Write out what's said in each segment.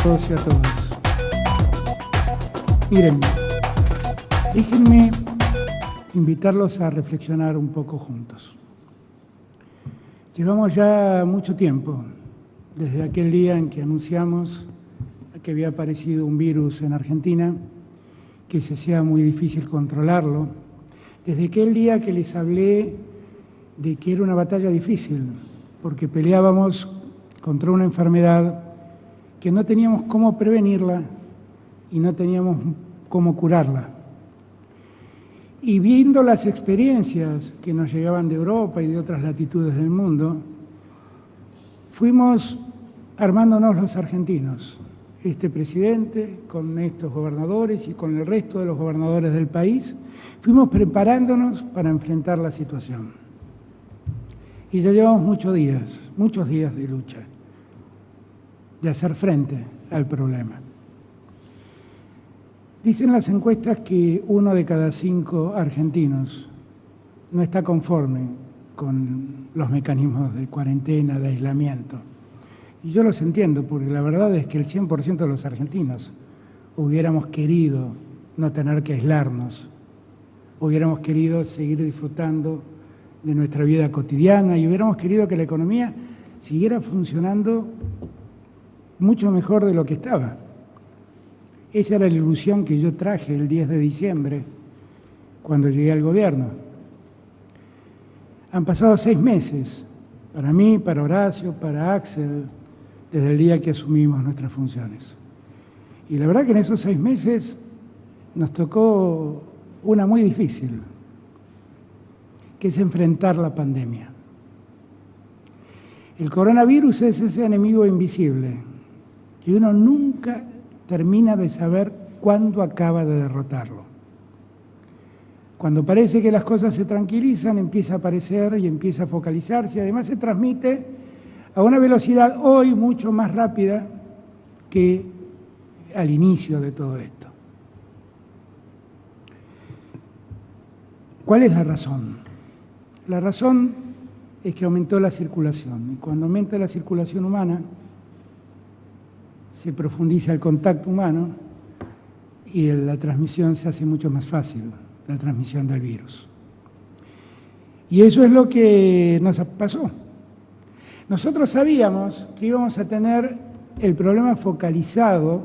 todos y a todas. Miren, déjenme invitarlos a reflexionar un poco juntos. Llevamos ya mucho tiempo, desde aquel día en que anunciamos que había aparecido un virus en Argentina, que se hacía muy difícil controlarlo, desde aquel día que les hablé de que era una batalla difícil, porque peleábamos contra una enfermedad que no teníamos cómo prevenirla y no teníamos cómo curarla. Y viendo las experiencias que nos llegaban de Europa y de otras latitudes del mundo, fuimos armándonos los argentinos, este presidente, con estos gobernadores y con el resto de los gobernadores del país, fuimos preparándonos para enfrentar la situación. Y ya llevamos muchos días de lucha, de hacer frente al problema. Dicen las encuestas que 1 de cada 5 argentinos no está conforme con los mecanismos de cuarentena, de aislamiento. Y yo los entiendo, porque la verdad es que el 100% de los argentinos hubiéramos querido no tener que aislarnos, hubiéramos querido seguir disfrutando de nuestra vida cotidiana y hubiéramos querido que la economía siguiera funcionando mucho mejor de lo que estaba. Esa era la ilusión que yo traje el 10 de diciembre, cuando llegué al gobierno. Han pasado 6 meses, para mí, para Horacio, para Axel, desde el día que asumimos nuestras funciones. Y la verdad que en esos 6 meses nos tocó una muy difícil, que es enfrentar la pandemia. El coronavirus es ese enemigo invisible, que uno nunca termina de saber cuándo acaba de derrotarlo. Cuando parece que las cosas se tranquilizan, empieza a aparecer y empieza a focalizarse, y además se transmite a una velocidad hoy mucho más rápida que al inicio de todo esto. ¿Cuál es la razón? La razón es que aumentó la circulación, y cuando aumenta la circulación humana, se profundiza el contacto humano y la transmisión se hace mucho más fácil, la transmisión del virus. Y eso es lo que nos pasó. Nosotros sabíamos que íbamos a tener el problema focalizado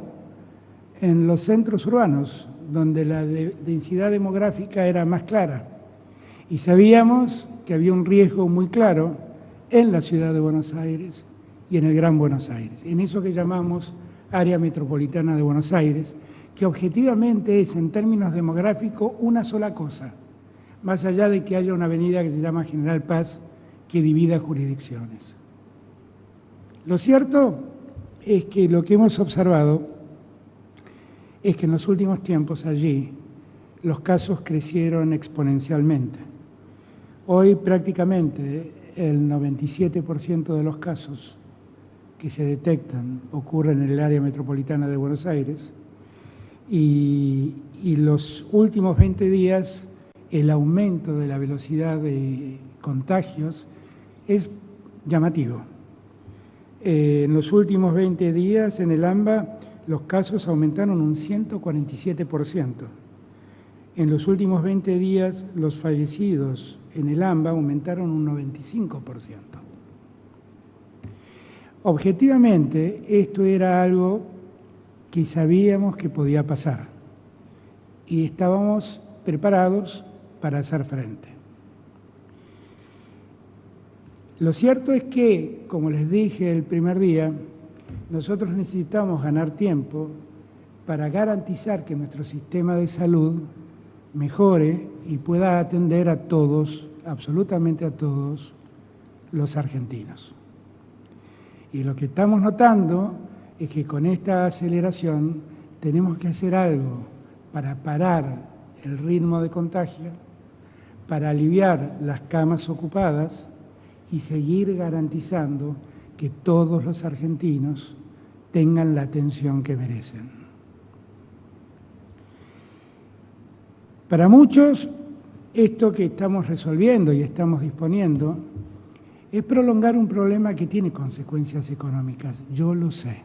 en los centros urbanos, donde la densidad demográfica era más clara. Y sabíamos que había un riesgo muy claro en la ciudad de Buenos Aires y en el Gran Buenos Aires, en eso que llamamos área metropolitana de Buenos Aires, que objetivamente es, en términos demográficos, una sola cosa, más allá de que haya una avenida que se llama General Paz que divida jurisdicciones. Lo cierto es que lo que hemos observado es que en los últimos tiempos allí los casos crecieron exponencialmente. Hoy prácticamente el 97% de los casos que se detectan ocurren en el área metropolitana de Buenos Aires y los últimos 20 días el aumento de la velocidad de contagios es llamativo. En los últimos 20 días en el AMBA los casos aumentaron un 147%. En los últimos 20 días los fallecidos en el AMBA aumentaron un 95%. Objetivamente, esto era algo que sabíamos que podía pasar y estábamos preparados para hacer frente. Lo cierto es que, como les dije el primer día, nosotros necesitamos ganar tiempo para garantizar que nuestro sistema de salud mejore y pueda atender a todos, absolutamente a todos, los argentinos. Y lo que estamos notando es que con esta aceleración tenemos que hacer algo para parar el ritmo de contagio, para aliviar las camas ocupadas y seguir garantizando que todos los argentinos tengan la atención que merecen. Para muchos, esto que estamos resolviendo y estamos disponiendo es prolongar un problema que tiene consecuencias económicas, yo lo sé.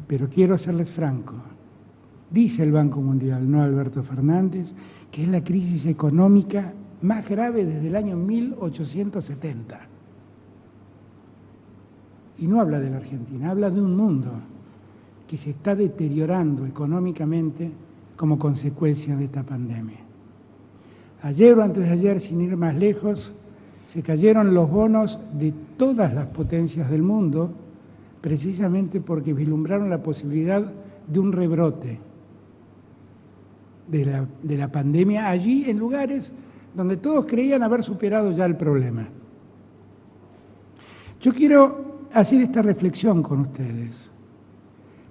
Pero quiero serles franco. Dice el Banco Mundial, no Alberto Fernández, que es la crisis económica más grave desde el año 1870. Y no habla de la Argentina, habla de un mundo que se está deteriorando económicamente como consecuencia de esta pandemia. Ayer o antes de ayer, sin ir más lejos, se cayeron los bonos de todas las potencias del mundo, precisamente porque vislumbraron la posibilidad de un rebrote de la pandemia allí en lugares donde todos creían haber superado ya el problema. Yo quiero hacer esta reflexión con ustedes,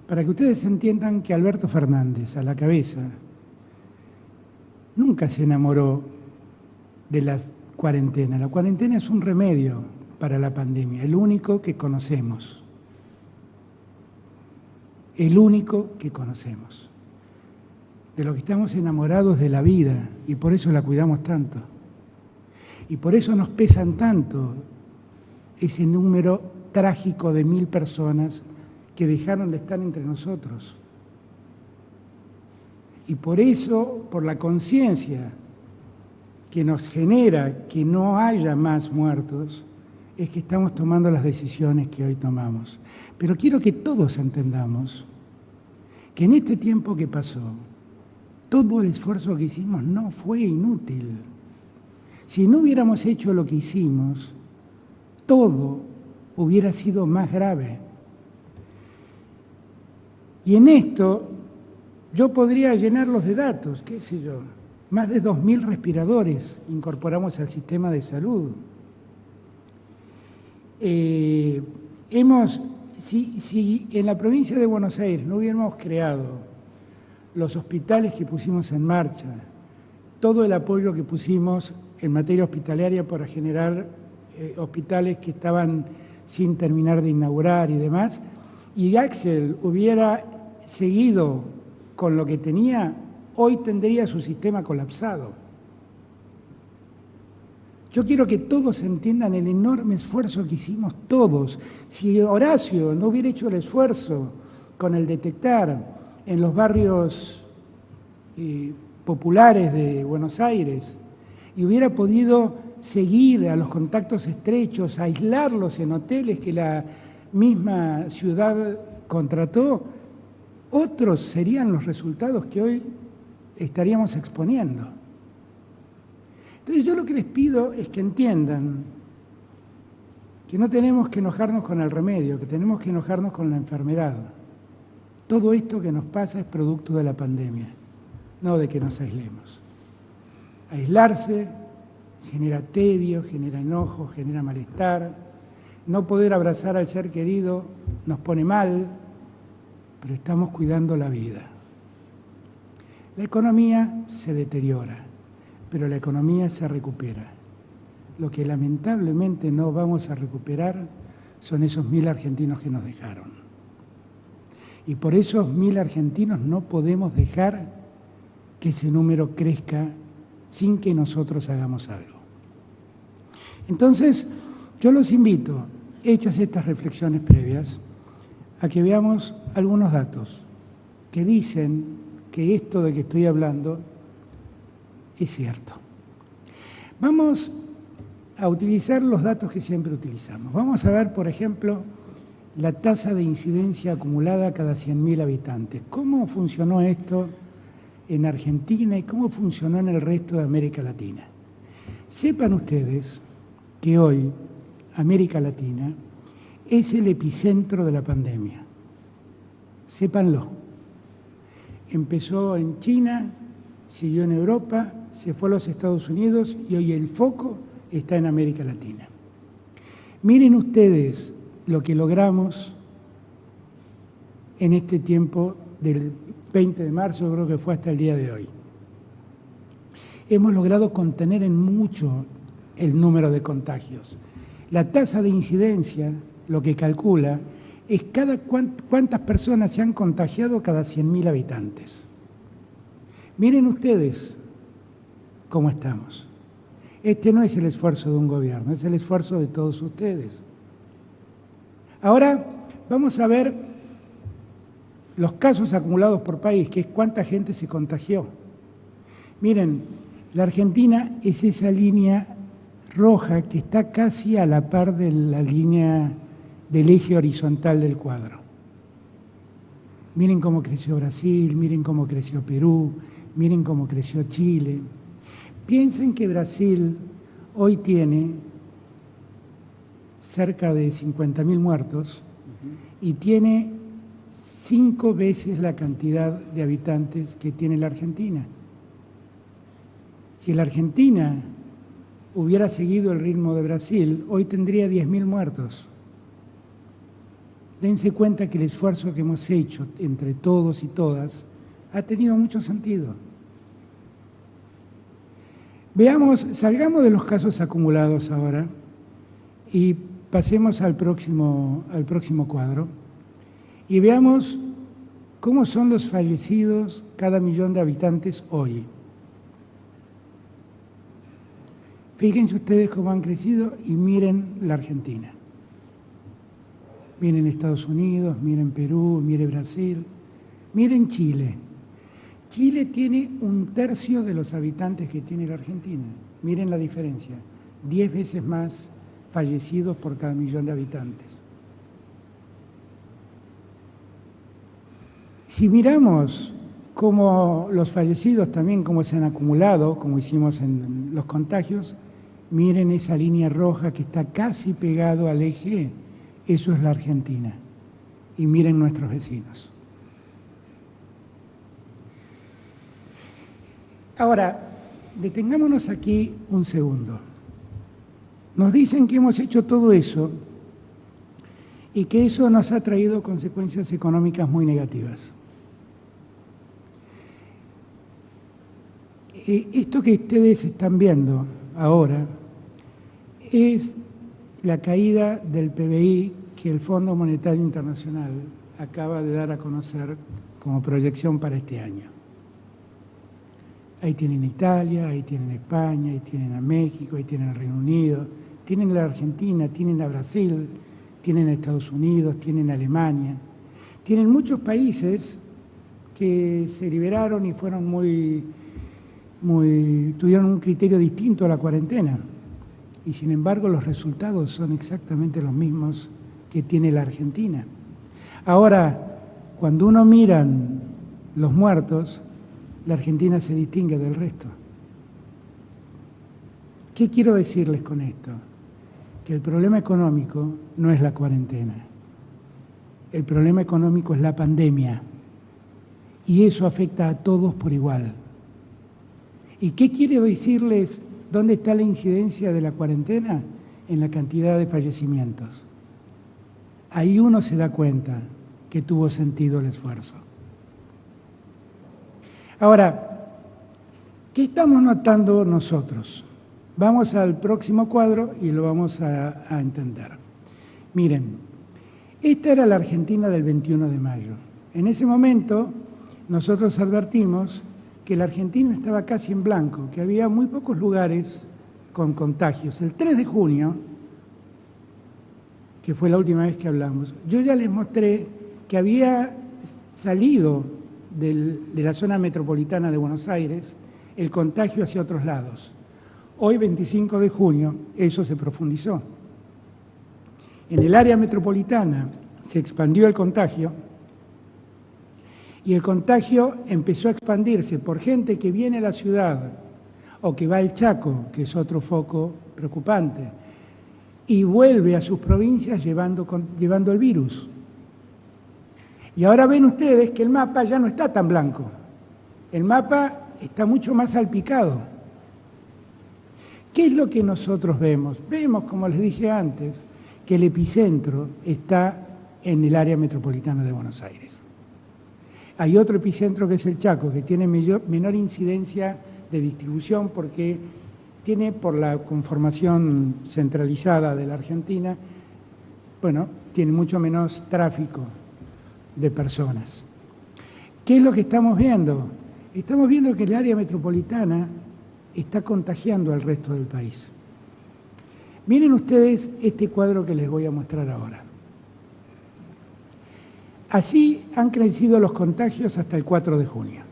para que ustedes entiendan que Alberto Fernández, a la cabeza, nunca se enamoró de la cuarentena. La cuarentena es un remedio para la pandemia, el único que conocemos. El único que conocemos. De lo que estamos enamorados de la vida y por eso la cuidamos tanto. Y por eso nos pesan tanto ese número trágico de 1000 personas que dejaron de estar entre nosotros. Y por eso, por la conciencia que nos genera que no haya más muertos, es que estamos tomando las decisiones que hoy tomamos. Pero quiero que todos entendamos que en este tiempo que pasó, todo el esfuerzo que hicimos no fue inútil. Si no hubiéramos hecho lo que hicimos, todo hubiera sido más grave. Y en esto yo podría llenarlos de datos, qué sé yo, más de 2000 respiradores incorporamos al sistema de salud. Si en la provincia de Buenos Aires no hubiéramos creado los hospitales que pusimos en marcha, todo el apoyo que pusimos en materia hospitalaria para generar hospitales que estaban sin terminar de inaugurar y demás, y Axel hubiera seguido con lo que tenía, hoy tendría su sistema colapsado. Yo quiero que todos entiendan el enorme esfuerzo que hicimos todos. Si Horacio no hubiera hecho el esfuerzo con el detectar en los barrios populares de Buenos Aires y hubiera podido seguir a los contactos estrechos, aislarlos en hoteles que la misma ciudad contrató, otros serían los resultados que hoy estaríamos exponiendo. Entonces yo lo que les pido es que entiendan que no tenemos que enojarnos con el remedio, que tenemos que enojarnos con la enfermedad. Todo esto que nos pasa es producto de la pandemia, no de que nos aislemos. Aislarse genera tedio, genera enojo, genera malestar. No poder abrazar al ser querido nos pone mal, pero estamos cuidando la vida. La economía se deteriora, pero la economía se recupera. Lo que lamentablemente no vamos a recuperar son esos 1000 argentinos que nos dejaron. Y por esos 1000 argentinos no podemos dejar que ese número crezca sin que nosotros hagamos algo. Entonces, yo los invito, hechas estas reflexiones previas, a que veamos algunos datos que dicen que esto de que estoy hablando es cierto. Vamos a utilizar los datos que siempre utilizamos. Vamos a ver, por ejemplo, la tasa de incidencia acumulada cada 100.000 habitantes. ¿Cómo funcionó esto en Argentina y cómo funcionó en el resto de América Latina? Sepan ustedes que hoy América Latina es el epicentro de la pandemia. Sépanlo. Empezó en China, siguió en Europa, se fue a los Estados Unidos y hoy el foco está en América Latina. Miren ustedes lo que logramos en este tiempo del 20 de marzo, creo que fue hasta el día de hoy. Hemos logrado contener en mucho el número de contagios. La tasa de incidencia, lo que calcula, es cuántas personas se han contagiado cada 100.000 habitantes. Miren ustedes cómo estamos. Este no es el esfuerzo de un gobierno, es el esfuerzo de todos ustedes. Ahora vamos a ver los casos acumulados por país, que es cuánta gente se contagió. Miren, la Argentina es esa línea roja que está casi a la par de la línea del eje horizontal del cuadro. Miren cómo creció Brasil, miren cómo creció Perú, miren cómo creció Chile. Piensen que Brasil hoy tiene cerca de 50.000 muertos y tiene 5 veces la cantidad de habitantes que tiene la Argentina. Si la Argentina hubiera seguido el ritmo de Brasil, hoy tendría 10.000 muertos. Dense cuenta que el esfuerzo que hemos hecho entre todos y todas ha tenido mucho sentido. Veamos, salgamos de los casos acumulados ahora y pasemos al próximo cuadro y veamos cómo son los fallecidos cada millón de habitantes hoy. Fíjense ustedes cómo han crecido y miren la Argentina. Miren Estados Unidos, miren Perú, miren Brasil, miren Chile. Chile tiene 1/3 de los habitantes que tiene la Argentina. Miren la diferencia, 10 veces más fallecidos por cada millón de habitantes. Si miramos cómo los fallecidos también, cómo se han acumulado, como hicimos en los contagios, miren esa línea roja que está casi pegado al eje. Eso es la Argentina. Y miren nuestros vecinos. Ahora, detengámonos aquí un segundo. Nos dicen que hemos hecho todo eso y que eso nos ha traído consecuencias económicas muy negativas. Esto que ustedes están viendo ahora es la caída del PBI que el Fondo Monetario Internacional acaba de dar a conocer como proyección para este año. Ahí tienen Italia, ahí tienen España, ahí tienen a México, ahí tienen el Reino Unido, tienen a la Argentina, tienen a Brasil, tienen a Estados Unidos, tienen a Alemania. Tienen muchos países que se liberaron y fueron tuvieron un criterio distinto a la cuarentena. Y sin embargo los resultados son exactamente los mismos que tiene la Argentina. Ahora, cuando uno mira los muertos, la Argentina se distingue del resto. ¿Qué quiero decirles con esto? Que el problema económico no es la cuarentena. El problema económico es la pandemia. Y eso afecta a todos por igual. ¿Y qué quiero decirles? ¿Dónde está la incidencia de la cuarentena? En la cantidad de fallecimientos. Ahí uno se da cuenta que tuvo sentido el esfuerzo. Ahora, ¿qué estamos notando nosotros? Vamos al próximo cuadro y lo vamos a entender. Miren, esta era la Argentina del 21 de mayo. En ese momento nosotros advertimos que la Argentina estaba casi en blanco, que había muy pocos lugares con contagios. El 3 de junio, que fue la última vez que hablamos, yo ya les mostré que había salido de la zona metropolitana de Buenos Aires el contagio hacia otros lados. Hoy, 25 de junio, eso se profundizó. En el área metropolitana se expandió el contagio y el contagio empezó a expandirse por gente que viene a la ciudad o que va al Chaco, que es otro foco preocupante, y vuelve a sus provincias llevando el virus. Y ahora ven ustedes que el mapa ya no está tan blanco. El mapa está mucho más salpicado. ¿Qué es lo que nosotros vemos? Vemos, como les dije antes, que el epicentro está en el área metropolitana de Buenos Aires. Hay otro epicentro que es el Chaco, que tiene menor incidencia de distribución porque tiene, por la conformación centralizada de la Argentina, bueno, tiene mucho menos tráfico de personas. ¿Qué es lo que estamos viendo? Estamos viendo que el área metropolitana está contagiando al resto del país. Miren ustedes este cuadro que les voy a mostrar ahora. Así han crecido los contagios hasta el 4 de junio.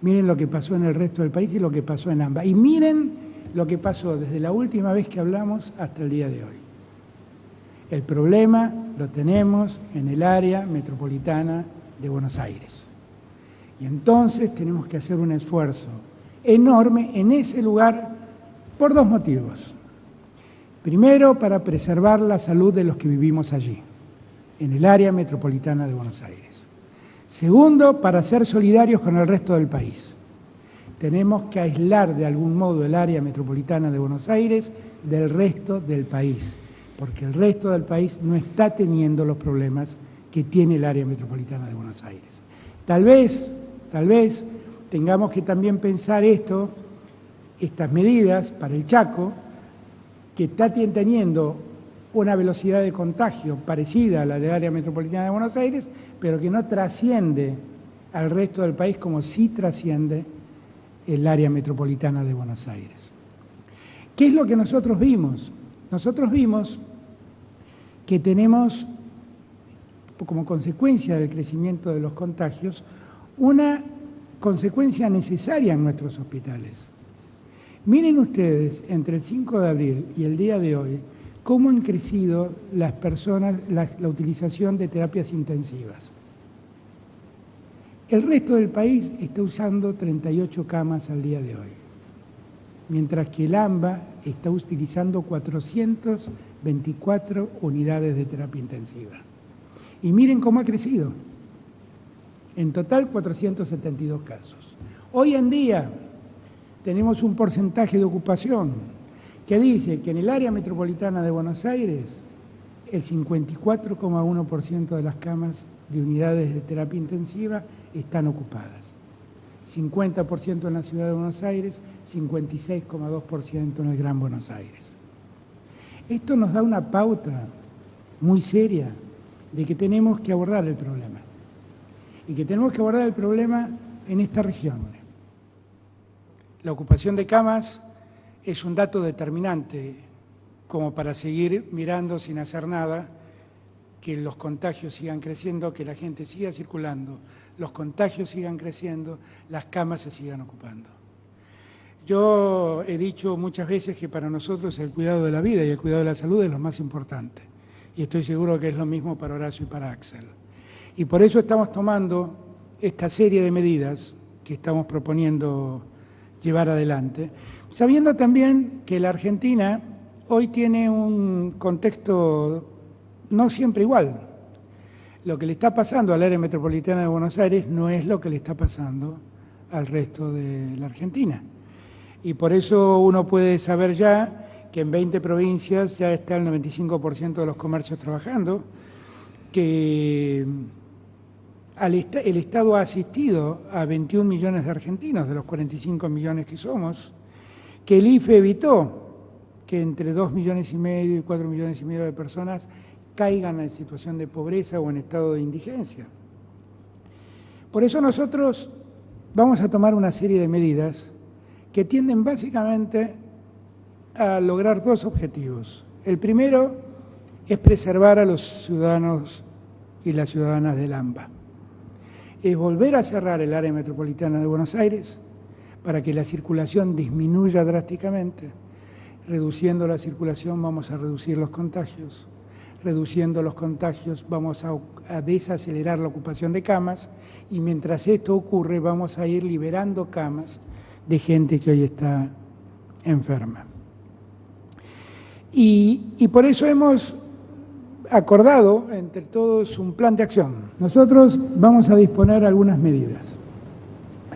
Miren lo que pasó en el resto del país y lo que pasó en AMBA. Y miren lo que pasó desde la última vez que hablamos hasta el día de hoy. El problema lo tenemos en el área metropolitana de Buenos Aires. Y entonces tenemos que hacer un esfuerzo enorme en ese lugar por dos motivos. Primero, para preservar la salud de los que vivimos allí, en el área metropolitana de Buenos Aires. Segundo, para ser solidarios con el resto del país. Tenemos que aislar de algún modo el área metropolitana de Buenos Aires del resto del país, porque el resto del país no está teniendo los problemas que tiene el área metropolitana de Buenos Aires. Tal vez tengamos que también pensar estas medidas para el Chaco, que está teniendo una velocidad de contagio parecida a la del área metropolitana de Buenos Aires, pero que no trasciende al resto del país como sí trasciende el área metropolitana de Buenos Aires. ¿Qué es lo que nosotros vimos? Nosotros vimos que tenemos, como consecuencia del crecimiento de los contagios, una consecuencia necesaria en nuestros hospitales. Miren ustedes, entre el 5 de abril y el día de hoy, cómo han crecido las personas, la utilización de terapias intensivas. El resto del país está usando 38 camas al día de hoy, mientras que el AMBA está utilizando 424 unidades de terapia intensiva. Y miren cómo ha crecido. En total, 472 casos. Hoy en día tenemos un porcentaje de ocupación que dice que en el área metropolitana de Buenos Aires el 54,1% de las camas de unidades de terapia intensiva están ocupadas. 50% en la ciudad de Buenos Aires, 56,2% en el Gran Buenos Aires. Esto nos da una pauta muy seria de que tenemos que abordar el problema. Y que tenemos que abordar el problema en esta región. La ocupación de camas es un dato determinante como para seguir mirando sin hacer nada, que los contagios sigan creciendo, que la gente siga circulando, los contagios sigan creciendo, las camas se sigan ocupando. Yo he dicho muchas veces que para nosotros el cuidado de la vida y el cuidado de la salud es lo más importante. Y estoy seguro que es lo mismo para Horacio y para Axel. Y por eso estamos tomando esta serie de medidas que estamos proponiendo llevar adelante, sabiendo también que la Argentina hoy tiene un contexto no siempre igual. Lo que le está pasando al área metropolitana de Buenos Aires no es lo que le está pasando al resto de la Argentina. Y por eso uno puede saber ya que en 20 provincias ya está el 95% de los comercios trabajando, que el Estado ha asistido a 21 millones de argentinos, de los 45 millones que somos, que el IFE evitó que entre 2,5 millones y 4,5 millones de personas caigan en situación de pobreza o en estado de indigencia. Por eso nosotros vamos a tomar una serie de medidas que tienden básicamente a lograr dos objetivos. El primero es preservar a los ciudadanos y las ciudadanas del AMBA. Es volver a cerrar el área metropolitana de Buenos Aires para que la circulación disminuya drásticamente. Reduciendo la circulación vamos a reducir los contagios. Reduciendo los contagios vamos a desacelerar la ocupación de camas y mientras esto ocurre vamos a ir liberando camas de gente que hoy está enferma. Y por eso hemos acordado entre todos un plan de acción. Nosotros vamos a disponer algunas medidas.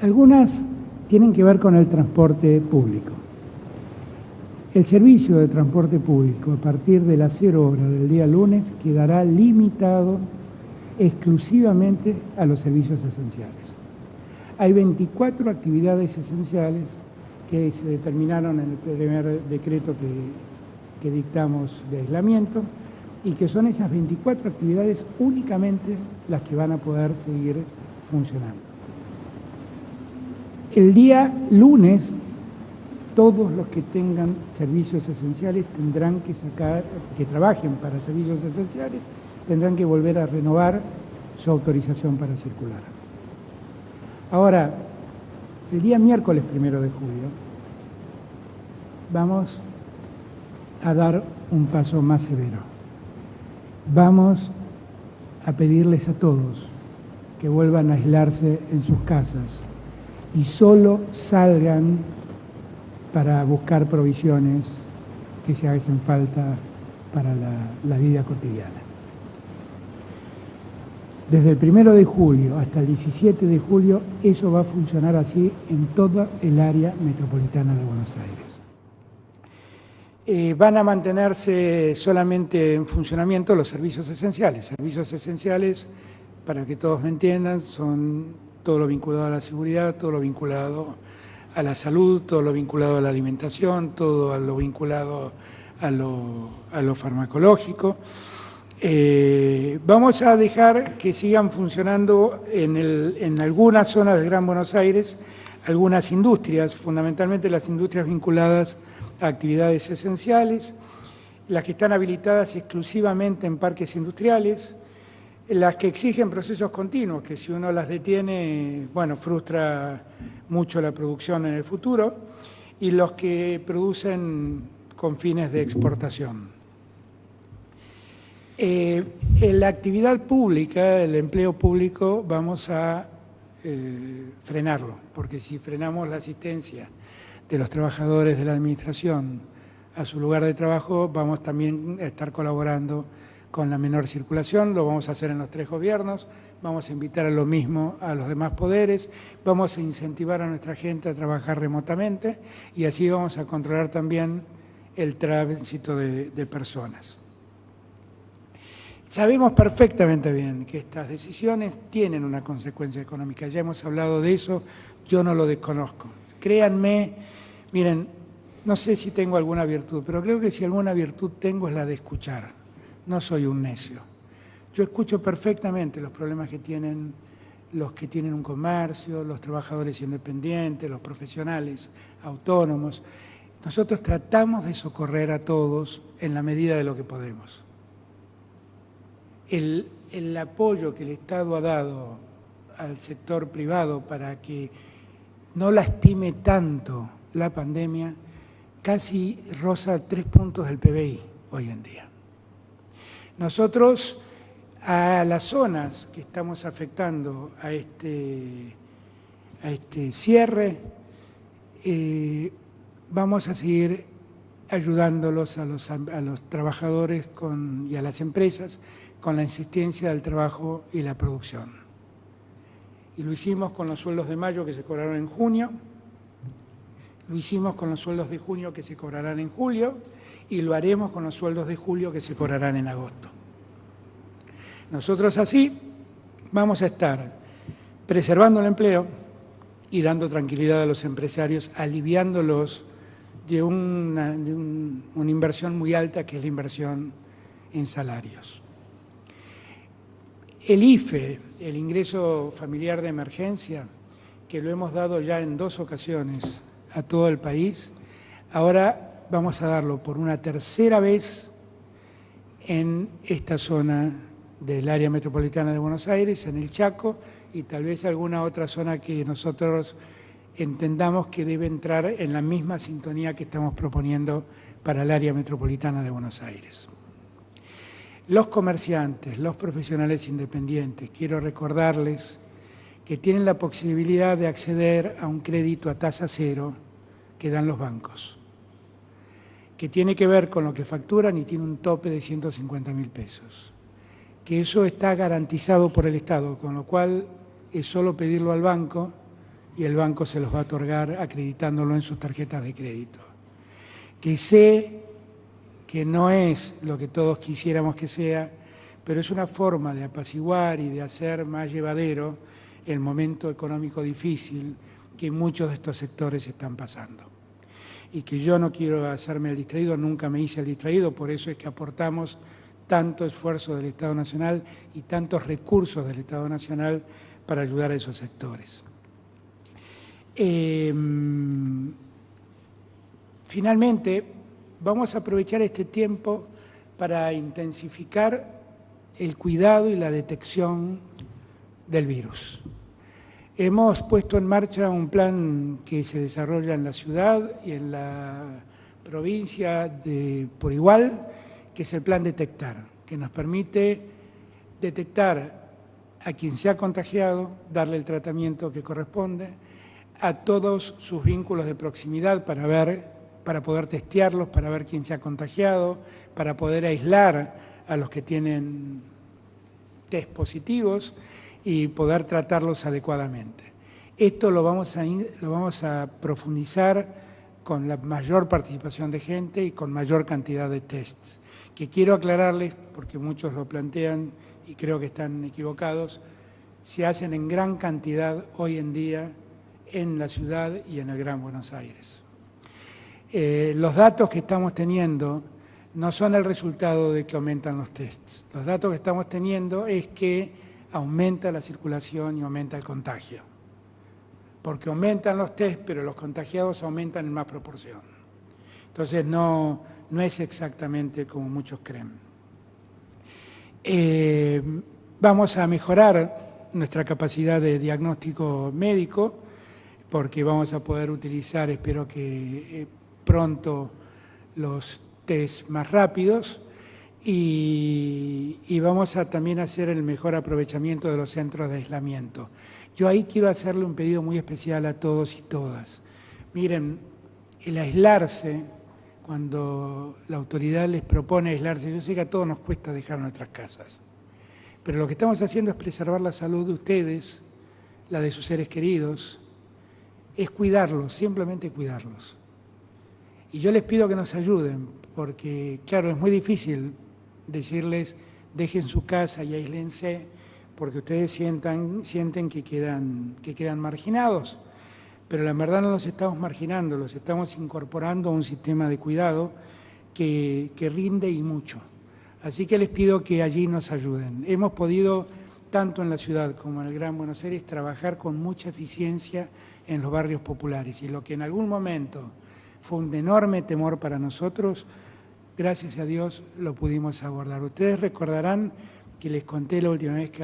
Algunas tienen que ver con el transporte público. El servicio de transporte público a partir de las 0 horas del día lunes quedará limitado exclusivamente a los servicios esenciales. Hay 24 actividades esenciales que se determinaron en el primer decreto que dictamos de aislamiento y que son esas 24 actividades únicamente las que van a poder seguir funcionando. El día lunes, todos los que tengan servicios esenciales que trabajen para servicios esenciales, tendrán que volver a renovar su autorización para circular. Ahora, el día miércoles 1 de julio, vamos a dar un paso más severo. Vamos a pedirles a todos que vuelvan a aislarse en sus casas y solo salgan para buscar provisiones que se hacen falta para la vida cotidiana. Desde el 1 de julio hasta el 17 de julio, eso va a funcionar así en toda el área metropolitana de Buenos Aires. Van a mantenerse solamente en funcionamiento los servicios esenciales. Servicios esenciales, para que todos me entiendan, son todo lo vinculado a la seguridad, todo lo vinculado a la salud, todo lo vinculado a la alimentación, todo lo vinculado a lo farmacológico. Vamos a dejar que sigan funcionando en algunas zonas del Gran Buenos Aires algunas industrias, fundamentalmente las industrias vinculadas a actividades esenciales, las que están habilitadas exclusivamente en parques industriales, las que exigen procesos continuos, que si uno las detiene, bueno, frustra mucho la producción en el futuro, y los que producen con fines de exportación. En la actividad pública, el empleo público, vamos a frenarlo, porque si frenamos la asistencia de los trabajadores de la administración a su lugar de trabajo, vamos también a estar colaborando con la menor circulación, lo vamos a hacer en los 3 gobiernos, vamos a invitar a lo mismo a los demás poderes, vamos a incentivar a nuestra gente a trabajar remotamente y así vamos a controlar también el tránsito de personas. Sabemos perfectamente bien que estas decisiones tienen una consecuencia económica, ya hemos hablado de eso, yo no lo desconozco. Créanme, miren, no sé si tengo alguna virtud, pero creo que si alguna virtud tengo es la de escuchar. No soy un necio. Yo escucho perfectamente los problemas que tienen los que tienen un comercio, los trabajadores independientes, los profesionales autónomos. Nosotros tratamos de socorrer a todos en la medida de lo que podemos. El apoyo que el Estado ha dado al sector privado para que no lastime tanto la pandemia casi roza 3 puntos del PBI hoy en día. Nosotros a las zonas que estamos afectando a este cierre, vamos a seguir ayudándolos a los trabajadores y a las empresas con la insistencia del trabajo y la producción. Y lo hicimos con los sueldos de mayo que se cobraron en junio, lo hicimos con los sueldos de junio que se cobrarán en julio y lo haremos con los sueldos de julio que se cobrarán en agosto. Nosotros así vamos a estar preservando el empleo y dando tranquilidad a los empresarios, aliviándolos de una inversión muy alta que es la inversión en salarios. El IFE, el ingreso familiar de emergencia, que lo hemos dado ya en 2 ocasiones a todo el país, ahora vamos a darlo por una tercera vez en esta zona del área metropolitana de Buenos Aires, en el Chaco, y tal vez alguna otra zona que nosotros entendamos que debe entrar en la misma sintonía que estamos proponiendo para el área metropolitana de Buenos Aires. Los comerciantes, los profesionales independientes, quiero recordarles que tienen la posibilidad de acceder a un crédito a tasa cero que dan los bancos, que tiene que ver con lo que facturan y tiene un tope de 150.000 pesos, que eso está garantizado por el Estado, con lo cual es solo pedirlo al banco y el banco se los va a otorgar acreditándolo en sus tarjetas de crédito. Que sé que no es lo que todos quisiéramos que sea, pero es una forma de apaciguar y de hacer más llevadero el momento económico difícil que muchos de estos sectores están pasando. Y que yo no quiero hacerme el distraído, nunca me hice el distraído, por eso es que aportamos tanto esfuerzo del Estado Nacional y tantos recursos del Estado Nacional para ayudar a esos sectores. Finalmente, vamos a aprovechar este tiempo para intensificar el cuidado y la detección del virus. Hemos puesto en marcha un plan que se desarrolla en la ciudad y en la provincia por igual, que es el plan Detectar, que nos permite detectar a quien se ha contagiado, darle el tratamiento que corresponde, a todos sus vínculos de proximidad para poder testearlos, para ver quién se ha contagiado, para poder aislar a los que tienen test positivos y poder tratarlos adecuadamente. Esto lo vamos a profundizar con la mayor participación de gente y con mayor cantidad de tests, que quiero aclararles, porque muchos lo plantean y creo que están equivocados, se hacen en gran cantidad hoy en día en la ciudad y en el Gran Buenos Aires. Los datos que estamos teniendo no son el resultado de que aumentan los tests. Los datos que estamos teniendo es que aumenta la circulación y aumenta el contagio. Porque aumentan los tests, pero los contagiados aumentan en más proporción. Entonces no es exactamente como muchos creen. Vamos a mejorar nuestra capacidad de diagnóstico médico, porque vamos a poder utilizar, espero que pronto, los test más rápidos y vamos a también hacer el mejor aprovechamiento de los centros de aislamiento. Yo ahí quiero hacerle un pedido muy especial a todos y todas. Miren, el aislarse, cuando la autoridad les propone aislarse, yo sé que a todos nos cuesta dejar nuestras casas, pero lo que estamos haciendo es preservar la salud de ustedes, la de sus seres queridos, es cuidarlos, simplemente cuidarlos. Y yo les pido que nos ayuden, porque claro, es muy difícil decirles dejen su casa y aíslense, porque ustedes sienten que quedan marginados, pero la verdad no los estamos marginando, los estamos incorporando a un sistema de cuidado que rinde y mucho. Así que les pido que allí nos ayuden. Hemos podido, tanto en la ciudad como en el Gran Buenos Aires, trabajar con mucha eficiencia en los barrios populares, y lo que en algún momento fue un enorme temor para nosotros, gracias a Dios lo pudimos abordar. Ustedes recordarán que les conté la última vez que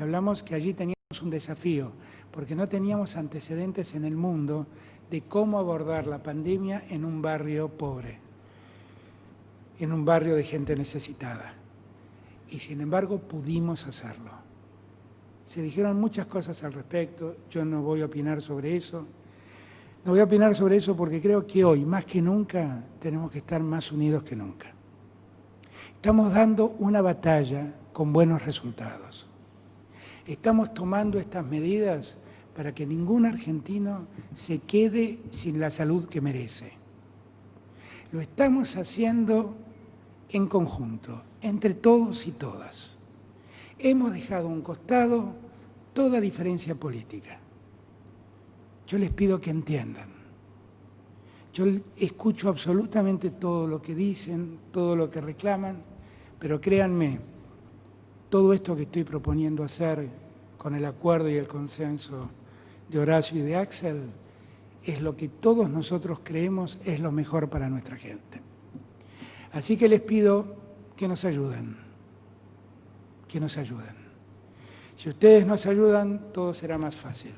hablamos que allí teníamos un desafío, porque no teníamos antecedentes en el mundo de cómo abordar la pandemia en un barrio pobre, en un barrio de gente necesitada. Y sin embargo pudimos hacerlo. Se dijeron muchas cosas al respecto, yo no voy a opinar sobre eso. No voy a opinar sobre eso porque creo que hoy, más que nunca, tenemos que estar más unidos que nunca. Estamos dando una batalla con buenos resultados. Estamos tomando estas medidas para que ningún argentino se quede sin la salud que merece. Lo estamos haciendo en conjunto, entre todos y todas. Hemos dejado a un costado toda diferencia política. Yo les pido que entiendan. Yo escucho absolutamente todo lo que dicen, todo lo que reclaman, pero créanme, todo esto que estoy proponiendo hacer con el acuerdo y el consenso de Horacio y de Axel es lo que todos nosotros creemos es lo mejor para nuestra gente. Así que les pido que nos ayuden, que nos ayuden. Si ustedes nos ayudan, todo será más fácil.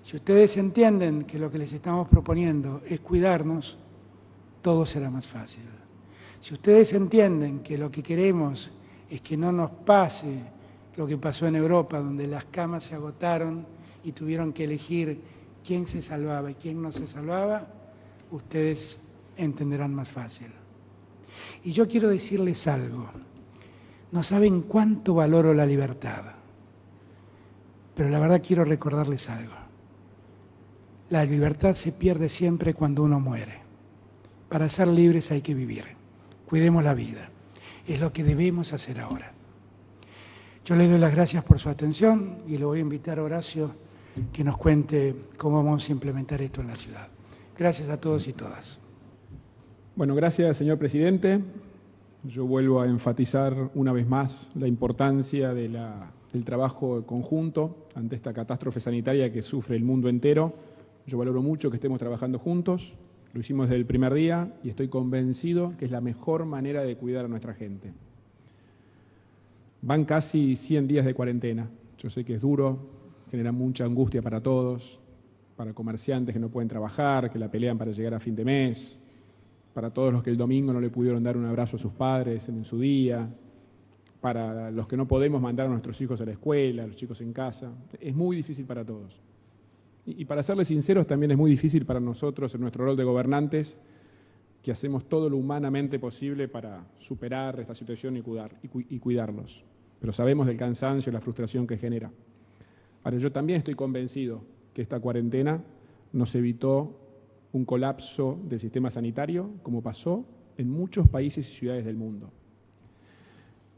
Si ustedes entienden que lo que les estamos proponiendo es cuidarnos, todo será más fácil. Si ustedes entienden que lo que queremos es que no nos pase lo que pasó en Europa, donde las camas se agotaron y tuvieron que elegir quién se salvaba y quién no se salvaba, ustedes entenderán más fácil. Y yo quiero decirles algo. No saben cuánto valoro la libertad, pero la verdad quiero recordarles algo. La libertad se pierde siempre cuando uno muere. Para ser libres hay que vivir. Cuidemos la vida. Es lo que debemos hacer ahora. Yo le doy las gracias por su atención y le voy a invitar a Horacio que nos cuente cómo vamos a implementar esto en la ciudad. Gracias a todos y todas. Bueno, gracias, señor presidente. Yo vuelvo a enfatizar una vez más la importancia del trabajo conjunto ante esta catástrofe sanitaria que sufre el mundo entero. Yo valoro mucho que estemos trabajando juntos, lo hicimos desde el primer día y estoy convencido que es la mejor manera de cuidar a nuestra gente. Van casi 100 días de cuarentena. Yo sé que es duro, genera mucha angustia para todos, para comerciantes que no pueden trabajar, que la pelean para llegar a fin de mes, para todos los que el domingo no le pudieron dar un abrazo a sus padres en su día, para los que no podemos mandar a nuestros hijos a la escuela, a los chicos en casa. Es muy difícil para todos. Y para serles sinceros, también es muy difícil para nosotros en nuestro rol de gobernantes, que hacemos todo lo humanamente posible para superar esta situación y cuidarlos. Pero sabemos del cansancio y la frustración que genera. Ahora, yo también estoy convencido que esta cuarentena nos evitó un colapso del sistema sanitario, como pasó en muchos países y ciudades del mundo.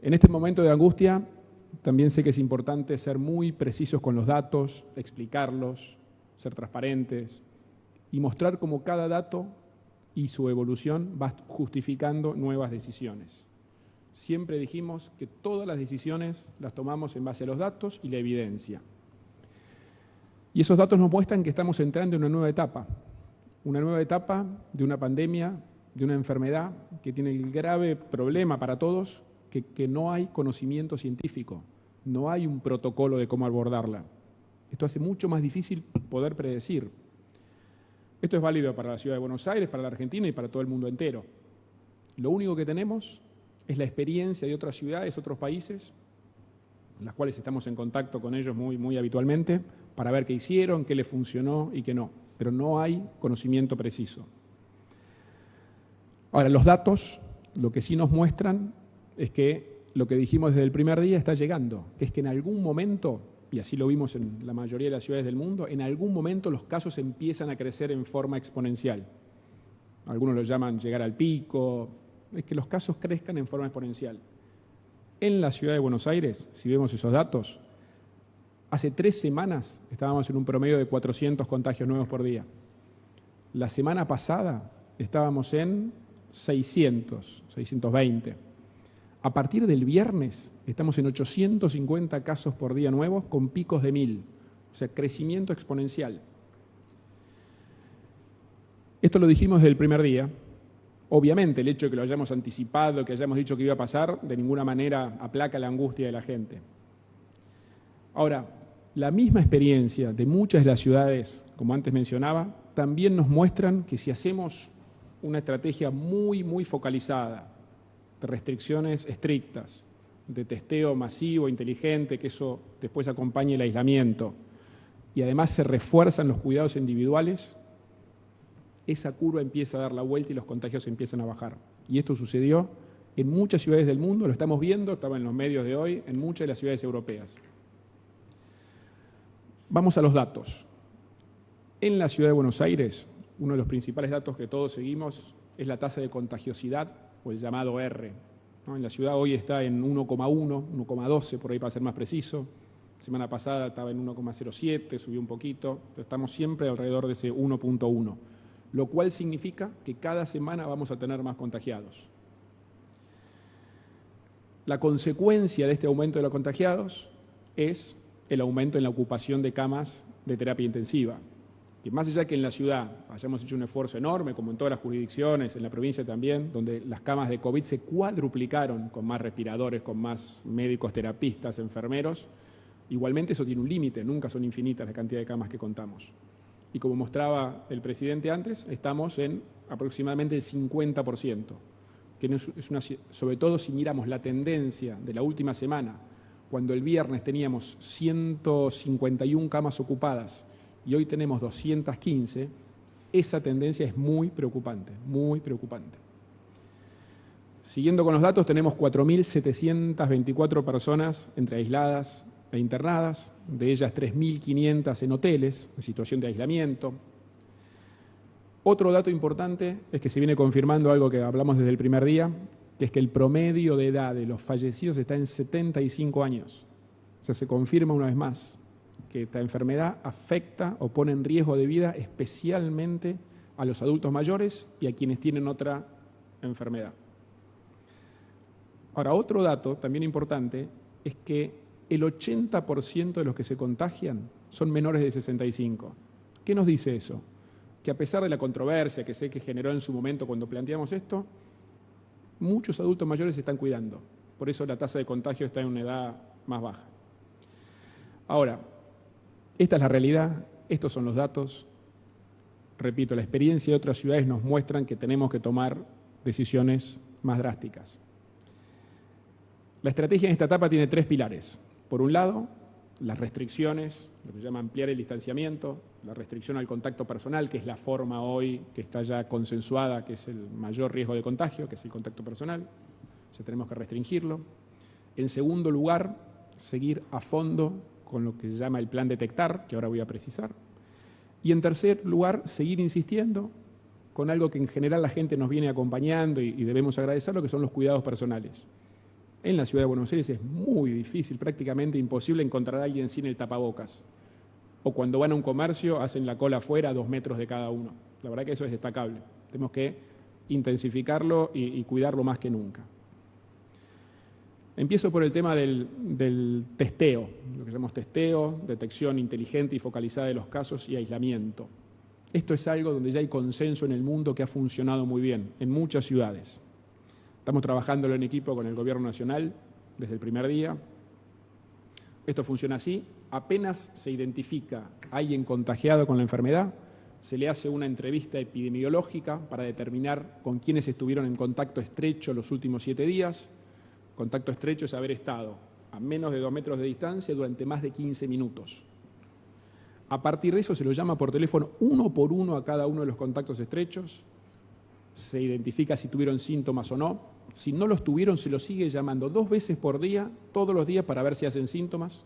En este momento de angustia, también sé que es importante ser muy precisos con los datos, explicarlos, ser transparentes y mostrar cómo cada dato y su evolución va justificando nuevas decisiones. Siempre dijimos que todas las decisiones las tomamos en base a los datos y la evidencia. Y esos datos nos muestran que estamos entrando en una nueva etapa de una pandemia, de una enfermedad que tiene el grave problema para todos, que no hay conocimiento científico, no hay un protocolo de cómo abordarla. Esto hace mucho más difícil poder predecir. Esto es válido para la ciudad de Buenos Aires, para la Argentina y para todo el mundo entero. Lo único que tenemos es la experiencia de otras ciudades, otros países, en las cuales estamos en contacto con ellos muy habitualmente, para ver qué hicieron, qué les funcionó y qué no. Pero no hay conocimiento preciso. Ahora, los datos lo que sí nos muestran es que lo que dijimos desde el primer día está llegando, que es que en algún momento, y así lo vimos en la mayoría de las ciudades del mundo, en algún momento los casos empiezan a crecer en forma exponencial. Algunos lo llaman llegar al pico, es que los casos crezcan en forma exponencial. En la ciudad de Buenos Aires, si vemos esos datos, hace 3 semanas estábamos en un promedio de 400 contagios nuevos por día. La semana pasada estábamos en 620. A partir del viernes estamos en 850 casos por día nuevos con picos de 1000, o sea, crecimiento exponencial. Esto lo dijimos desde el primer día. Obviamente el hecho de que lo hayamos anticipado, que hayamos dicho que iba a pasar, de ninguna manera aplaca la angustia de la gente. Ahora, la misma experiencia de muchas de las ciudades, como antes mencionaba, también nos muestran que si hacemos una estrategia muy focalizada, de restricciones estrictas, de testeo masivo, inteligente, que eso después acompañe el aislamiento, y además se refuerzan los cuidados individuales, esa curva empieza a dar la vuelta y los contagios empiezan a bajar. Y esto sucedió en muchas ciudades del mundo, lo estamos viendo, estaba en los medios de hoy, en muchas de las ciudades europeas. Vamos a los datos. En la ciudad de Buenos Aires, uno de los principales datos que todos seguimos es la tasa de contagiosidad, o el llamado R. En la ciudad hoy está en 1,1, 1,12, por ahí para ser más preciso. La semana pasada estaba en 1,07, subió un poquito, pero estamos siempre alrededor de ese 1,1, lo cual significa que cada semana vamos a tener más contagiados. La consecuencia de este aumento de los contagiados es el aumento en la ocupación de camas de terapia intensiva. Que más allá que en la ciudad hayamos hecho un esfuerzo enorme, como en todas las jurisdicciones, en la provincia también, donde las camas de COVID se cuadruplicaron con más respiradores, con más médicos, terapistas, enfermeros, igualmente eso tiene un límite, nunca son infinitas la cantidad de camas que contamos. Y como mostraba el presidente antes, estamos en aproximadamente el 50%, que es sobre todo si miramos la tendencia de la última semana, cuando el viernes teníamos 151 camas ocupadas, y hoy tenemos 215, esa tendencia es muy preocupante, muy preocupante. Siguiendo con los datos, tenemos 4.724 personas entre aisladas e internadas, de ellas 3.500 en hoteles, en situación de aislamiento. Otro dato importante es que se viene confirmando algo que hablamos desde el primer día, que es que el promedio de edad de los fallecidos está en 75 años. O sea, se confirma una vez más que esta enfermedad afecta o pone en riesgo de vida especialmente a los adultos mayores y a quienes tienen otra enfermedad. Ahora, otro dato también importante es que el 80% de los que se contagian son menores de 65. ¿Qué nos dice eso? Que a pesar de la controversia que sé que generó en su momento cuando planteamos esto, muchos adultos mayores se están cuidando. Por eso la tasa de contagio está en una edad más baja. Ahora, esta es la realidad, estos son los datos. Repito, la experiencia de otras ciudades nos muestran que tenemos que tomar decisiones más drásticas. La estrategia en esta etapa tiene 3 pilares. Por un lado, las restricciones, lo que se llama ampliar el distanciamiento, la restricción al contacto personal, que es la forma hoy que está ya consensuada, que es el mayor riesgo de contagio, que es el contacto personal. O sea, tenemos que restringirlo. En segundo lugar, seguir a fondo con lo que se llama el plan detectar, que ahora voy a precisar. Y en tercer lugar, seguir insistiendo con algo que en general la gente nos viene acompañando y debemos agradecerlo, que son los cuidados personales. En la ciudad de Buenos Aires es muy difícil, prácticamente imposible encontrar a alguien sin el tapabocas. O cuando van a un comercio, hacen la cola afuera a 2 metros de cada uno. La verdad que eso es destacable. Tenemos que intensificarlo y cuidarlo más que nunca. Empiezo por el tema del testeo, lo que llamamos testeo, detección inteligente y focalizada de los casos y aislamiento. Esto es algo donde ya hay consenso en el mundo que ha funcionado muy bien en muchas ciudades. Estamos trabajándolo en equipo con el Gobierno Nacional desde el primer día. Esto funciona así. Apenas se identifica a alguien contagiado con la enfermedad, se le hace una entrevista epidemiológica para determinar con quiénes estuvieron en contacto estrecho los últimos 7 días. Contacto estrecho es haber estado a menos de 2 metros de distancia durante más de 15 minutos. A partir de eso se lo llama por teléfono uno por uno a cada uno de los contactos estrechos. Se identifica si tuvieron síntomas o no. Si no los tuvieron, se los sigue llamando 2 veces por día, todos los días, para ver si hacen síntomas.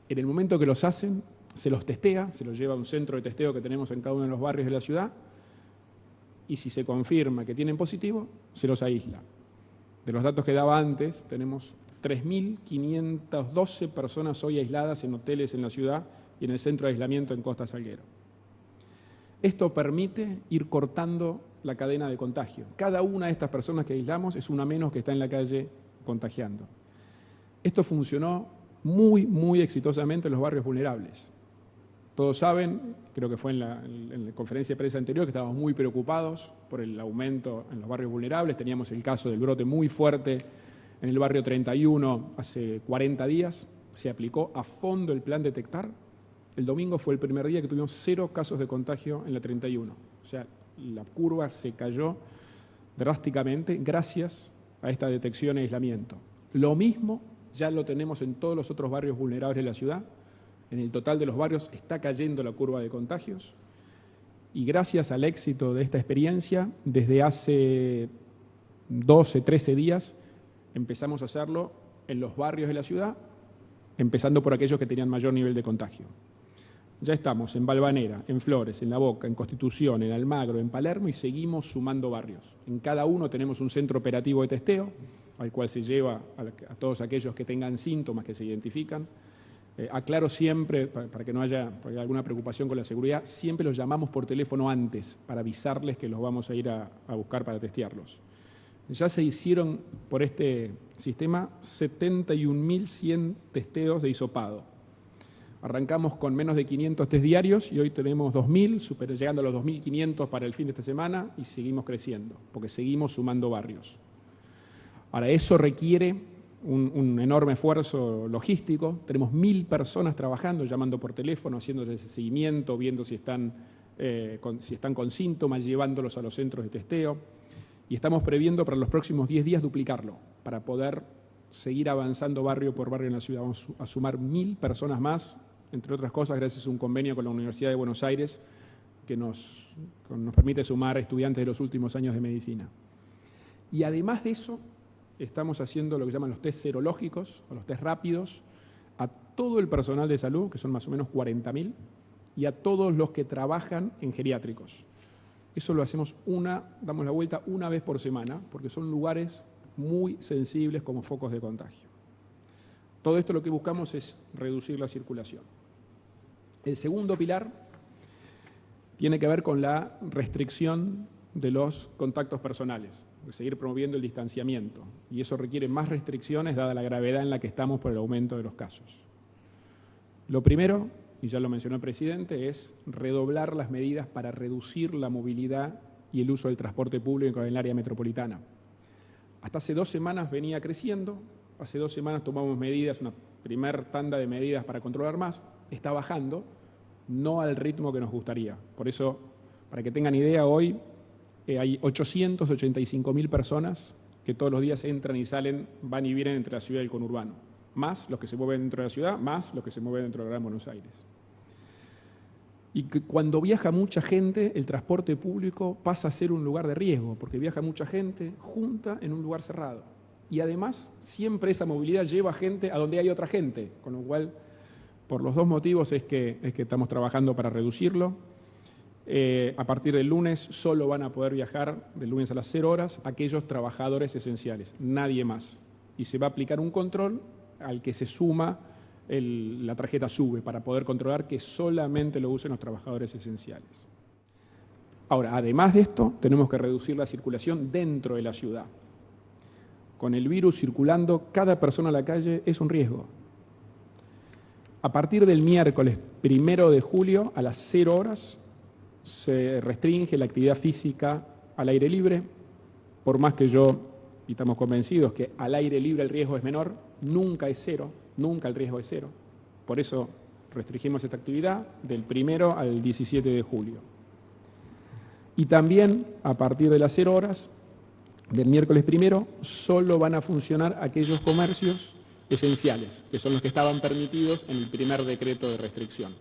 En el momento que los hacen, se los testea, se los lleva a un centro de testeo que tenemos en cada uno de los barrios de la ciudad, y si se confirma que tienen positivo, se los aísla. De los datos que daba antes, tenemos 3.512 personas hoy aisladas en hoteles en la ciudad y en el centro de aislamiento en Costa Salguero. Esto permite ir cortando la cadena de contagio. Cada una de estas personas que aislamos es una menos que está en la calle contagiando. Esto funcionó muy exitosamente en los barrios vulnerables. Todos saben, creo que fue en la conferencia de prensa anterior, que estábamos muy preocupados por el aumento en los barrios vulnerables. Teníamos el caso del brote muy fuerte en el barrio 31 hace 40 días. Se aplicó a fondo el plan detectar. El domingo fue el primer día que tuvimos 0 casos de contagio en la 31. O sea, la curva se cayó drásticamente gracias a esta detección e aislamiento. Lo mismo ya lo tenemos en todos los otros barrios vulnerables de la ciudad. En el total de los barrios está cayendo la curva de contagios. Y gracias al éxito de esta experiencia, desde hace 12, 13 días, empezamos a hacerlo en los barrios de la ciudad, empezando por aquellos que tenían mayor nivel de contagio. Ya estamos en Valvanera, en Flores, en La Boca, en Constitución, en Almagro, en Palermo y seguimos sumando barrios. En cada uno tenemos un centro operativo de testeo, al cual se lleva a todos aquellos que tengan síntomas que se identifican. Aclaro siempre, para que no haya alguna preocupación con la seguridad, siempre los llamamos por teléfono antes para avisarles que los vamos a ir a buscar para testearlos. Ya se hicieron por este sistema 71.100 testeos de hisopado. Arrancamos con menos de 500 test diarios y hoy tenemos 2.000, llegando a los 2.500 para el fin de esta semana y seguimos creciendo, porque seguimos sumando barrios. Ahora, eso requiere un enorme esfuerzo logístico. Tenemos 1.000 personas trabajando, llamando por teléfono, haciendo ese seguimiento, viendo si están con síntomas, llevándolos a los centros de testeo. Y estamos previendo para los próximos 10 días duplicarlo, para poder seguir avanzando barrio por barrio en la ciudad. Vamos a sumar 1.000 personas más, entre otras cosas, gracias a un convenio con la Universidad de Buenos Aires que nos permite sumar estudiantes de los últimos años de medicina. Y además de eso, estamos haciendo lo que llaman los test serológicos, o los test rápidos, a todo el personal de salud, que son más o menos 40.000, y a todos los que trabajan en geriátricos. Eso lo hacemos damos la vuelta una vez por semana, porque son lugares muy sensibles como focos de contagio. Todo esto lo que buscamos es reducir la circulación. El segundo pilar tiene que ver con la restricción de los contactos personales, de seguir promoviendo el distanciamiento. Y eso requiere más restricciones dada la gravedad en la que estamos por el aumento de los casos. Lo primero, y ya lo mencionó el presidente, es redoblar las medidas para reducir la movilidad y el uso del transporte público en el área metropolitana. Hasta hace 2 semanas venía creciendo, hace 2 semanas tomamos medidas, una primer tanda de medidas para controlar más, está bajando, no al ritmo que nos gustaría. Por eso, para que tengan idea, hoy hay 885.000 personas que todos los días entran y salen, van y vienen entre la ciudad y el conurbano, más los que se mueven dentro de la ciudad, más los que se mueven dentro de Gran Buenos Aires. Y que cuando viaja mucha gente, el transporte público pasa a ser un lugar de riesgo, porque viaja mucha gente junta en un lugar cerrado. Y además, siempre esa movilidad lleva gente a donde hay otra gente, con lo cual, por los 2 motivos es que estamos trabajando para reducirlo. A partir del lunes solo van a poder viajar, del lunes a las 0 horas, aquellos trabajadores esenciales, nadie más. Y se va a aplicar un control al que se suma la tarjeta SUBE para poder controlar que solamente lo usen los trabajadores esenciales. Ahora, además de esto, tenemos que reducir la circulación dentro de la ciudad. Con el virus circulando, cada persona a la calle es un riesgo. A partir del miércoles 1 de julio a las 0 horas se restringe la actividad física al aire libre, por más que y estamos convencidos que al aire libre el riesgo es menor, nunca es 0, nunca el riesgo es 0. Por eso restringimos esta actividad del 1 al 17 de julio. Y también a partir de las 0 horas del miércoles 1 solo van a funcionar aquellos comercios esenciales, que son los que estaban permitidos en el primer decreto de restricción.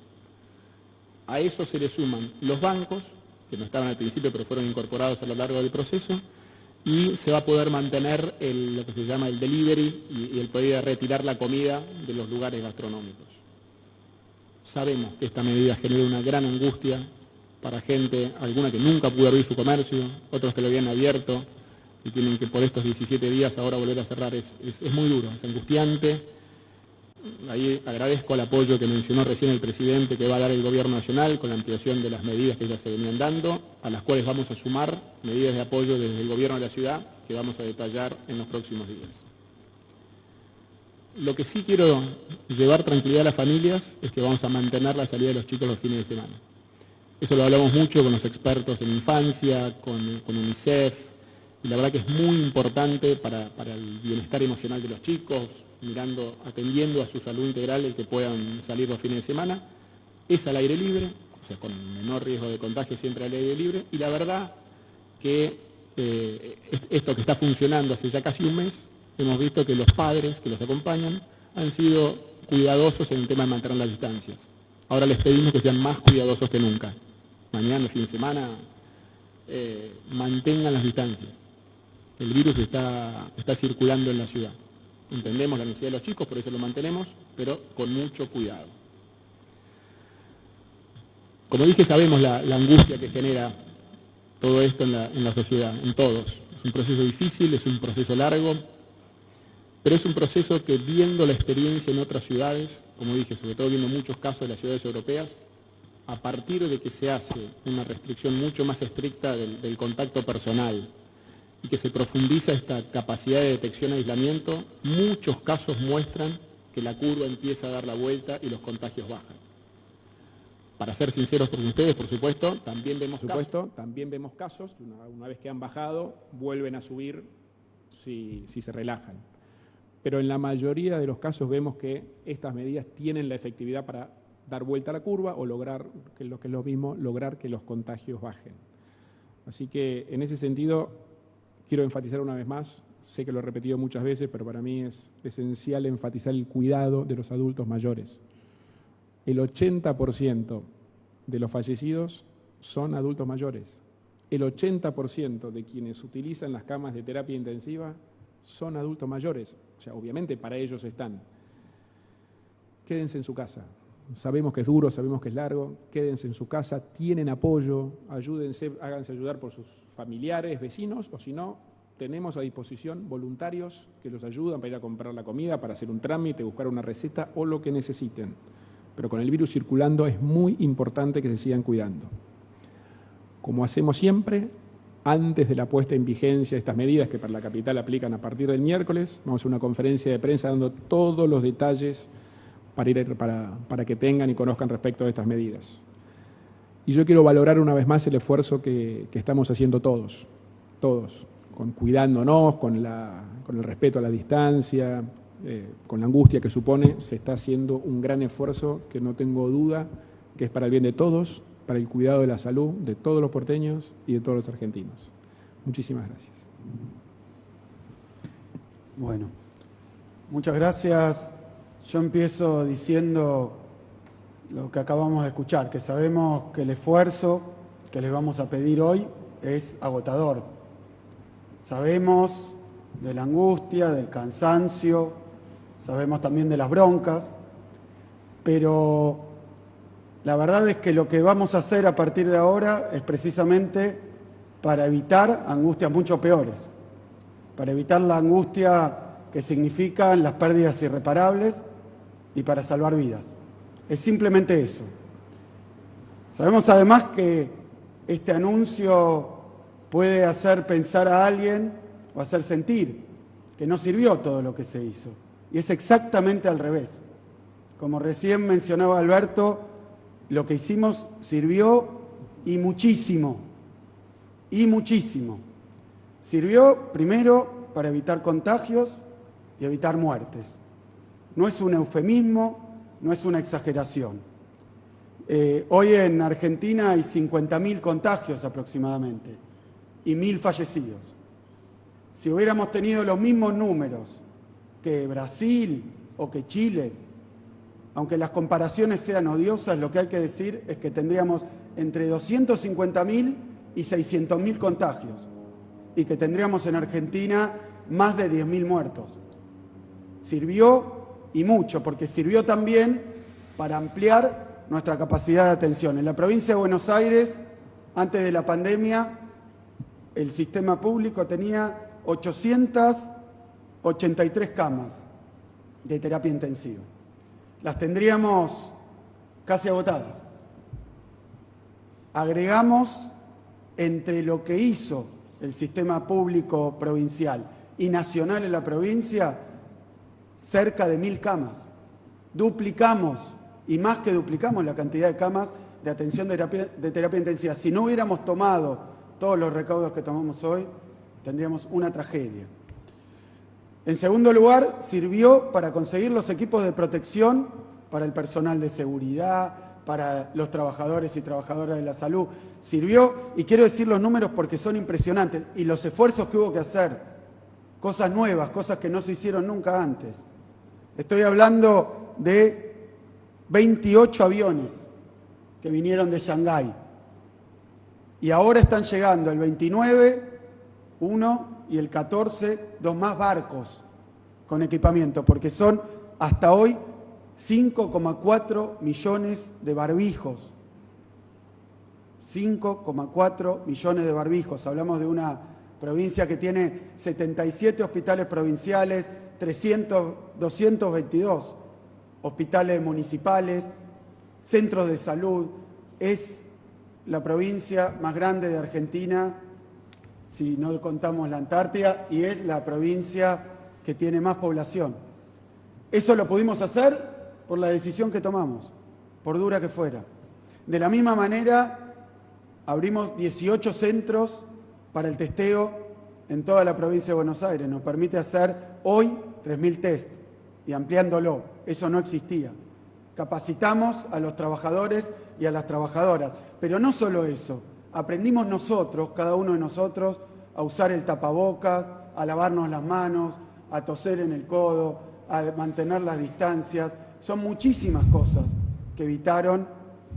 A eso se le suman los bancos, que no estaban al principio pero fueron incorporados a lo largo del proceso, y se va a poder mantener lo que se llama el delivery y el poder retirar la comida de los lugares gastronómicos. Sabemos que esta medida genera una gran angustia para gente, alguna que nunca pudo abrir su comercio, otros que lo habían abierto y tienen que por estos 17 días ahora volver a cerrar. Es muy duro, es angustiante. Ahí agradezco el apoyo que mencionó recién el presidente que va a dar el Gobierno Nacional con la ampliación de las medidas que ya se venían dando, a las cuales vamos a sumar medidas de apoyo desde el Gobierno de la ciudad que vamos a detallar en los próximos días. Lo que sí quiero llevar tranquilidad a las familias es que vamos a mantener la salida de los chicos los fines de semana. Eso lo hablamos mucho con los expertos en infancia, con UNICEF, y la verdad que es muy importante para el bienestar emocional de los chicos, atendiendo a su salud integral el que puedan salir los fines de semana. Es al aire libre, o sea, con menor riesgo de contagio siempre al aire libre, y la verdad que esto que está funcionando hace ya casi un mes, hemos visto que los padres que los acompañan han sido cuidadosos en el tema de mantener las distancias. Ahora les pedimos que sean más cuidadosos que nunca. Mañana, el fin de semana, mantengan las distancias. El virus está circulando en la ciudad. Entendemos la necesidad de los chicos, por eso lo mantenemos, pero con mucho cuidado. Como dije, sabemos la angustia que genera todo esto en la sociedad, en todos. Es un proceso difícil, es un proceso largo, pero es un proceso que, viendo la experiencia en otras ciudades, como dije, sobre todo viendo muchos casos de las ciudades europeas, a partir de que se hace una restricción mucho más estricta del contacto personal, y que se profundiza esta capacidad de detección y aislamiento, muchos casos muestran que la curva empieza a dar la vuelta y los contagios bajan. Para ser sinceros con ustedes, por supuesto, también vemos casos que una vez que han bajado, vuelven a subir si se relajan. Pero en la mayoría de los casos vemos que estas medidas tienen la efectividad para dar vuelta a la curva o lograr, que es lo mismo, lograr que los contagios bajen. Así que en ese sentido, quiero enfatizar una vez más, sé que lo he repetido muchas veces, pero para mí es esencial enfatizar el cuidado de los adultos mayores. El 80% de los fallecidos son adultos mayores. El 80% de quienes utilizan las camas de terapia intensiva son adultos mayores. O sea, obviamente para ellos están. Quédense en su casa. Sabemos que es duro, sabemos que es largo. Quédense en su casa, tienen apoyo, ayúdense, háganse ayudar por sus familiares, vecinos, o si no, tenemos a disposición voluntarios que los ayudan para ir a comprar la comida, para hacer un trámite, buscar una receta o lo que necesiten. Pero con el virus circulando es muy importante que se sigan cuidando. Como hacemos siempre, antes de la puesta en vigencia de estas medidas que para la capital aplican a partir del miércoles, vamos a hacer una conferencia de prensa dando todos los detalles para que tengan y conozcan respecto de estas medidas. Y yo quiero valorar una vez más el esfuerzo que estamos haciendo todos, cuidándonos, con el respeto a la distancia, con la angustia que supone, se está haciendo un gran esfuerzo que no tengo duda que es para el bien de todos, para el cuidado de la salud de todos los porteños y de todos los argentinos. Muchísimas gracias. Bueno, muchas gracias. Yo empiezo diciendo lo que acabamos de escuchar, que sabemos que el esfuerzo que les vamos a pedir hoy es agotador. Sabemos de la angustia, del cansancio, sabemos también de las broncas, pero la verdad es que lo que vamos a hacer a partir de ahora es precisamente para evitar angustias mucho peores, para evitar la angustia que significan las pérdidas irreparables y para salvar vidas. Es simplemente eso. Sabemos además que este anuncio puede hacer pensar a alguien o hacer sentir que no sirvió todo lo que se hizo. Y es exactamente al revés. Como recién mencionaba Alberto, lo que hicimos sirvió y muchísimo. Y muchísimo. Sirvió primero para evitar contagios y evitar muertes. No es un eufemismo, no es una exageración. Hoy en Argentina hay 50.000 contagios aproximadamente y 1.000 fallecidos. Si hubiéramos tenido los mismos números que Brasil o que Chile, aunque las comparaciones sean odiosas, lo que hay que decir es que tendríamos entre 250.000 y 600.000 contagios y que tendríamos en Argentina más de 10.000 muertos. Sirvió y mucho, porque sirvió también para ampliar nuestra capacidad de atención. En la provincia de Buenos Aires, antes de la pandemia, el sistema público tenía 883 camas de terapia intensiva. Las tendríamos casi agotadas. Agregamos entre lo que hizo el sistema público provincial y nacional en la provincia cerca de 1.000 camas. Duplicamos, y más que duplicamos, la cantidad de camas de atención de terapia intensiva. Si no hubiéramos tomado todos los recaudos que tomamos hoy, tendríamos una tragedia. En segundo lugar, sirvió para conseguir los equipos de protección para el personal de seguridad, para los trabajadores y trabajadoras de la salud. Sirvió, y quiero decir los números porque son impresionantes, y los esfuerzos que hubo que hacer, cosas nuevas, cosas que no se hicieron nunca antes. Estoy hablando de 28 aviones que vinieron de Shanghái, y ahora están llegando el 29, uno, y el 14, dos más barcos con equipamiento, porque son hasta hoy 5,4 millones de barbijos. 5,4 millones de barbijos. Hablamos de una provincia que tiene 77 hospitales provinciales, 222 hospitales municipales, centros de salud. Es la provincia más grande de Argentina, si no contamos la Antártida, y es la provincia que tiene más población. Eso lo pudimos hacer por la decisión que tomamos, por dura que fuera. De la misma manera, abrimos 18 centros para el testeo en toda la provincia de Buenos Aires. Nos permite hacer hoy 3.000 test y ampliándolo. Eso no existía. Capacitamos a los trabajadores y a las trabajadoras. Pero no solo eso. Aprendimos nosotros, cada uno de nosotros, a usar el tapabocas, a lavarnos las manos, a toser en el codo, a mantener las distancias. Son muchísimas cosas que evitaron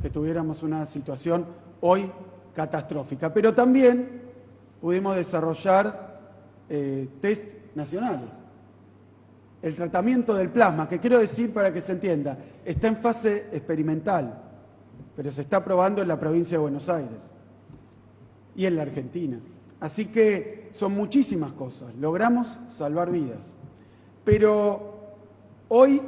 que tuviéramos una situación hoy catastrófica. Pero también pudimos desarrollar test nacionales. El tratamiento del plasma, que quiero decir para que se entienda, está en fase experimental, pero se está probando en la provincia de Buenos Aires y en la Argentina. Así que son muchísimas cosas. Logramos salvar vidas. Pero hoy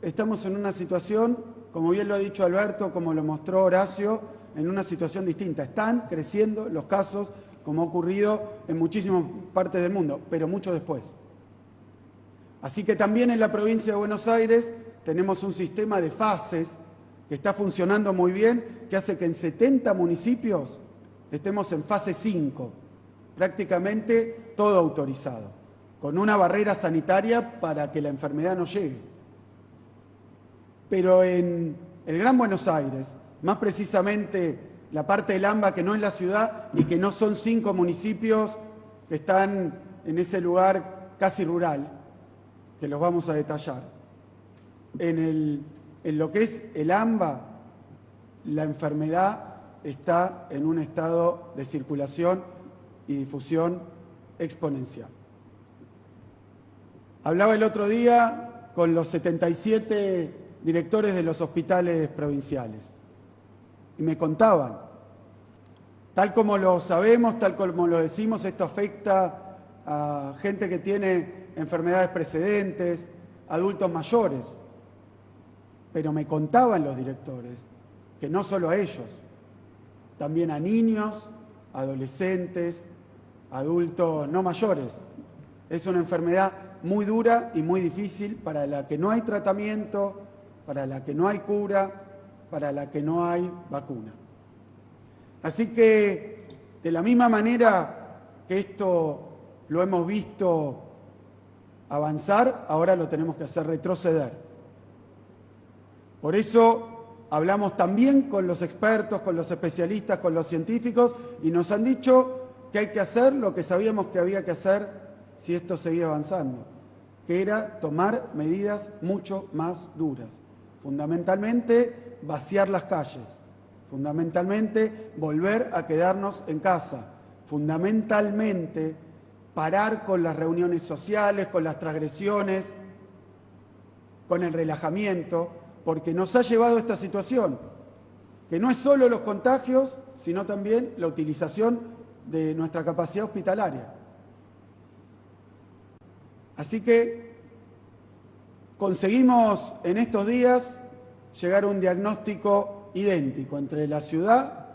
estamos en una situación, como bien lo ha dicho Alberto, como lo mostró Horacio, en una situación distinta. Están creciendo los casos, como ha ocurrido en muchísimas partes del mundo, pero mucho después. Así que también en la provincia de Buenos Aires tenemos un sistema de fases que está funcionando muy bien, que hace que en 70 municipios estemos en fase 5, prácticamente todo autorizado. con una barrera sanitaria para que la enfermedad no llegue. Pero en el Gran Buenos Aires, más precisamente la parte del AMBA que no es la ciudad y que no son 5 municipios que están en ese lugar casi rural, que los vamos a detallar. En lo que es el AMBA, la enfermedad está en un estado de circulación y difusión exponencial. Hablaba el otro día con los 77 directores de los hospitales provinciales y me contaban, tal como lo sabemos, tal como lo decimos, esto afecta a gente que tiene enfermedades precedentes, adultos mayores, pero me contaban los directores que no solo a ellos, también a niños, adolescentes, adultos no mayores. Es una enfermedad muy dura y muy difícil para la que no hay tratamiento, para la que no hay cura, para la que no hay vacuna. Así que, de la misma manera que esto lo hemos visto avanzar, ahora lo tenemos que hacer retroceder. Por eso hablamos también con los expertos, con los especialistas, con los científicos, y nos han dicho que hay que hacer lo que sabíamos que había que hacer si esto seguía avanzando, que era tomar medidas mucho más duras. Fundamentalmente, vaciar las calles. Fundamentalmente, volver a quedarnos en casa. Fundamentalmente, parar con las reuniones sociales, con las transgresiones, con el relajamiento, porque nos ha llevado a esta situación, que no es solo los contagios, sino también la utilización de nuestra capacidad hospitalaria. Así que conseguimos en estos días llegar a un diagnóstico idéntico entre la ciudad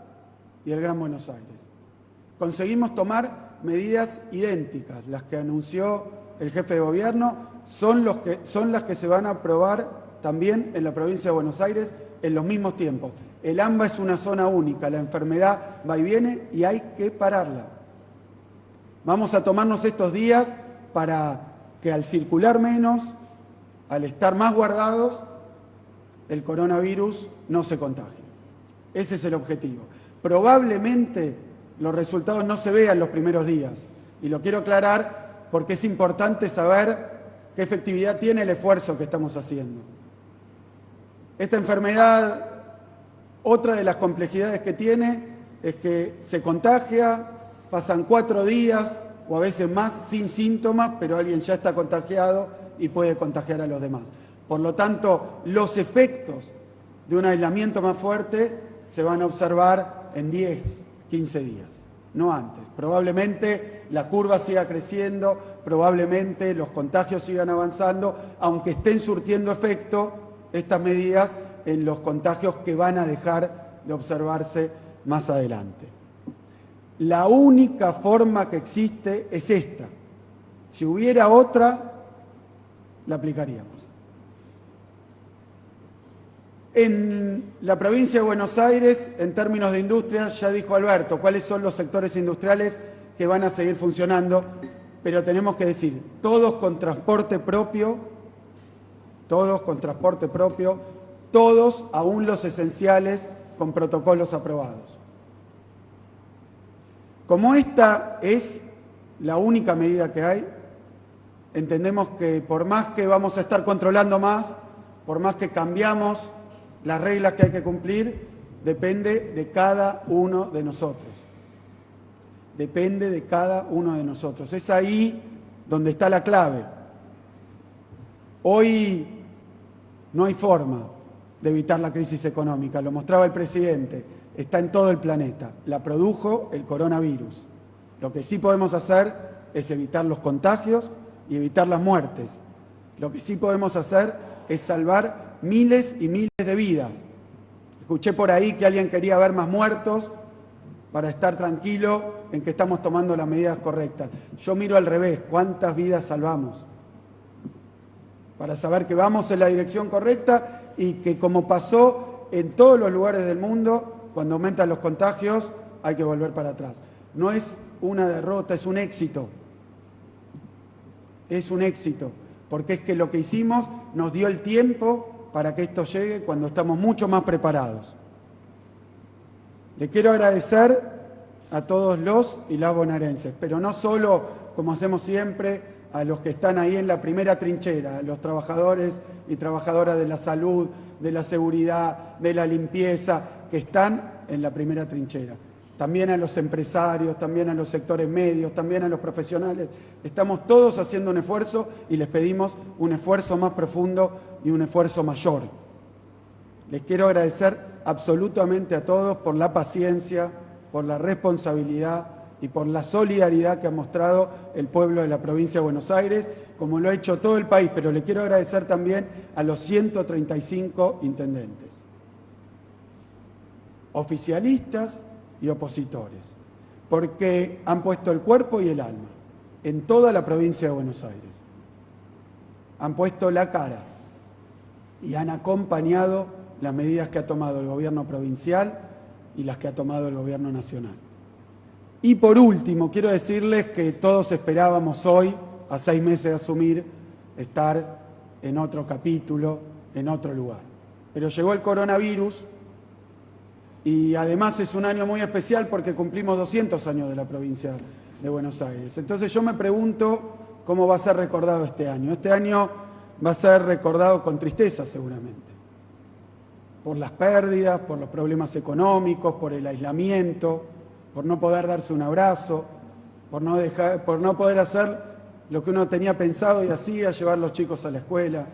y el Gran Buenos Aires. Conseguimos tomar medidas idénticas, las que anunció el jefe de gobierno, son las que se van a aprobar también en la provincia de Buenos Aires en los mismos tiempos. El AMBA es una zona única, la enfermedad va y viene y hay que pararla. Vamos a tomarnos estos días para que al circular menos, al estar más guardados, el coronavirus no se contagie. Ese es el objetivo. Probablemente los resultados no se vean los primeros días, y lo quiero aclarar porque es importante saber qué efectividad tiene el esfuerzo que estamos haciendo. Esta enfermedad, otra de las complejidades que tiene es que se contagia, pasan 4 días o a veces más sin síntomas, pero alguien ya está contagiado y puede contagiar a los demás. Por lo tanto, los efectos de un aislamiento más fuerte se van a observar en 10, 15 días, no antes. Probablemente la curva siga creciendo, probablemente los contagios sigan avanzando, aunque estén surtiendo efecto estas medidas en los contagios que van a dejar de observarse más adelante. La única forma que existe es esta. Si hubiera otra, la aplicaríamos. En la provincia de Buenos Aires, en términos de industria, ya dijo Alberto cuáles son los sectores industriales que van a seguir funcionando, pero tenemos que decir, todos con transporte propio, todos, aún los esenciales, con protocolos aprobados. Como esta es la única medida que hay, entendemos que por más que vamos a estar controlando más, por más que cambiamos las reglas que hay que cumplir, depende de cada uno de nosotros. Depende de cada uno de nosotros. Es ahí donde está la clave. Hoy no hay forma de evitar la crisis económica, lo mostraba el presidente, está en todo el planeta, la produjo el coronavirus. Lo que sí podemos hacer es evitar los contagios y evitar las muertes. Lo que sí podemos hacer es salvar miles y miles de vidas. Escuché por ahí que alguien quería ver más muertos para estar tranquilo en que estamos tomando las medidas correctas. Yo miro al revés, ¿cuántas vidas salvamos? Para saber que vamos en la dirección correcta y que, como pasó en todos los lugares del mundo, cuando aumentan los contagios hay que volver para atrás. No es una derrota, es un éxito. es un éxito, porque es que lo que hicimos nos dio el tiempo para que esto llegue cuando estamos mucho más preparados. Le quiero agradecer a todos los y las bonaerenses, pero no solo, como hacemos siempre, a los que están ahí en la primera trinchera, a los trabajadores y trabajadoras de la salud, de la seguridad, de la limpieza, que están en la primera trinchera. También a los empresarios, también a los sectores medios, también a los profesionales. Estamos todos haciendo un esfuerzo y les pedimos un esfuerzo más profundo y un esfuerzo mayor. Les quiero agradecer absolutamente a todos por la paciencia, por la responsabilidad y por la solidaridad que ha mostrado el pueblo de la provincia de Buenos Aires, como lo ha hecho todo el país, pero le quiero agradecer también a los 135 intendentes, oficialistas y opositores, porque han puesto el cuerpo y el alma en toda la provincia de Buenos Aires. Han puesto la cara y han acompañado las medidas que ha tomado el gobierno provincial y las que ha tomado el gobierno nacional. Y por último, quiero decirles que todos esperábamos hoy, a 6 meses de asumir, estar en otro capítulo, en otro lugar. Pero llegó el coronavirus y además es un año muy especial porque cumplimos 200 años de la provincia de Buenos Aires. Entonces yo me pregunto cómo va a ser recordado este año. Este año va a ser recordado con tristeza seguramente, por las pérdidas, por los problemas económicos, por el aislamiento, por no poder darse un abrazo, por no poder hacer lo que uno tenía pensado y hacía, llevar a los chicos a la escuela.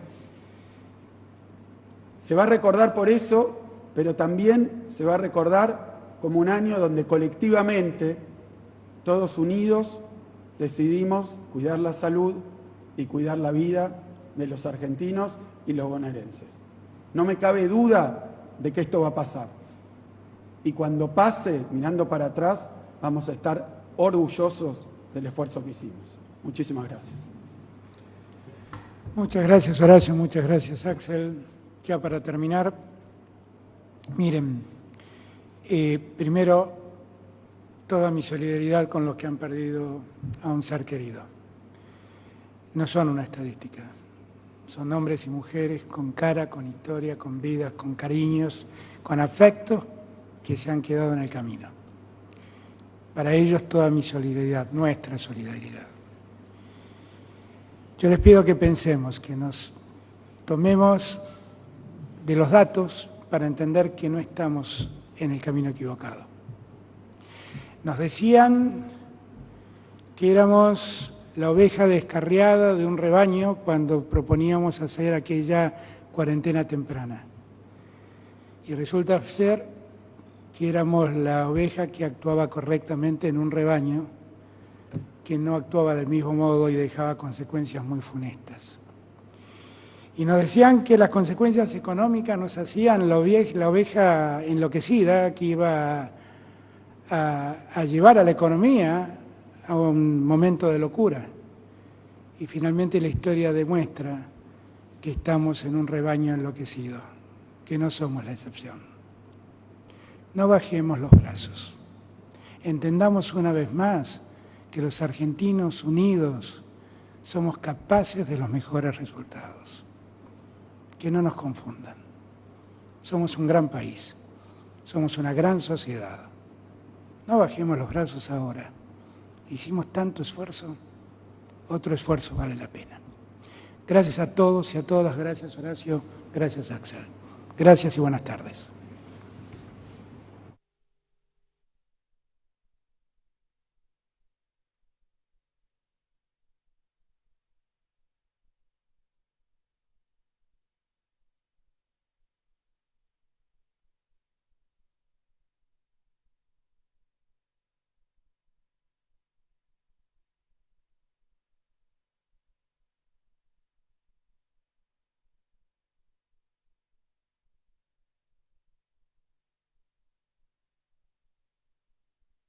Se va a recordar por eso, pero también se va a recordar como un año donde colectivamente, todos unidos, decidimos cuidar la salud y cuidar la vida de los argentinos y los bonaerenses. No me cabe duda de que esto va a pasar. Y cuando pase, mirando para atrás, vamos a estar orgullosos del esfuerzo que hicimos. Muchísimas gracias. Muchas gracias, Horacio. Muchas gracias, Axel. Ya para terminar, miren, primero, toda mi solidaridad con los que han perdido a un ser querido. No son una estadística. Son hombres y mujeres con cara, con historia, con vidas, con cariños, con afectos que se han quedado en el camino. Para ellos toda mi solidaridad, nuestra solidaridad. Yo les pido que pensemos, que nos tomemos de los datos para entender que no estamos en el camino equivocado. Nos decían que éramos la oveja descarriada de un rebaño cuando proponíamos hacer aquella cuarentena temprana. Y resulta ser que éramos la oveja que actuaba correctamente en un rebaño que no actuaba del mismo modo y dejaba consecuencias muy funestas. Y nos decían que las consecuencias económicas nos hacían la oveja enloquecida que iba a llevar a la economía a un momento de locura. Y finalmente la historia demuestra que estamos en un rebaño enloquecido, que no somos la excepción. No bajemos los brazos. Entendamos una vez más que los argentinos unidos somos capaces de los mejores resultados. Que no nos confundan. Somos un gran país. Somos una gran sociedad. No bajemos los brazos ahora. Hicimos tanto esfuerzo, otro esfuerzo vale la pena. Gracias a todos y a todas. Gracias, Horacio. Gracias, Axel. Gracias y buenas tardes.